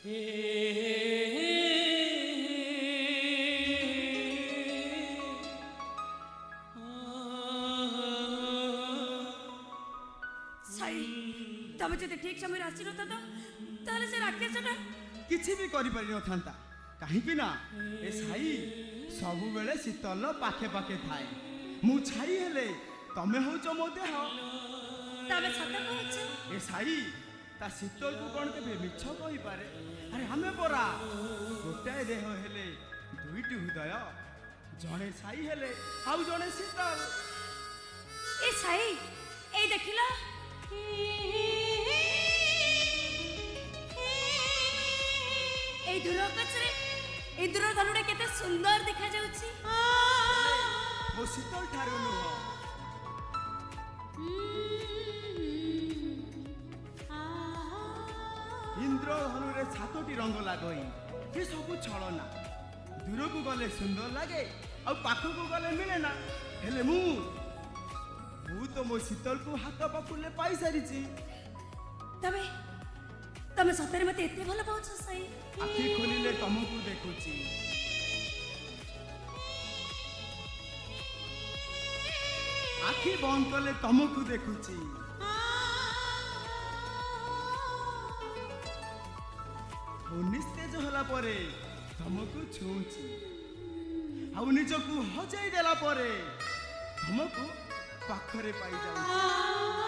तमे जदि ठीक समय आसी न ताले से राकेशटा किछि भी करि पारि न थांता काहेकि ना ए साई सबु बेले शीतल पाखे पाखे थाए मु छाई हेले तमे होच मो देह तमे सत कहछ ए साई ता शीतल को कोन के मिछ कहि पारे अरे हमें परा गोटाए देह हेले दुईटी हृदय जणे साई हेले आउ जणे शीतल ए साई ए देखिला ए दूर आकाशरे ए दूर धनुडा केते सुंदर देखा जाउची मो शीतल ठारो नुह इंद्र धनुरे सातोटी रंग लागई ये सब छलना दूर को गले सुंदर लागे आ पाख को गले मिले ना हेले मु तो मो शीतल को हाथ पाखुले पाई सारी तमे तमे सतरे मते एते भलो पाउछ सही आखि खोलिले तुमको देखुची आखि बंद कले तुमको देखुची निस्तेज होला परे तुमको छुची आ निजको हजाई देला परे तुमको पाखरे पाई जाउची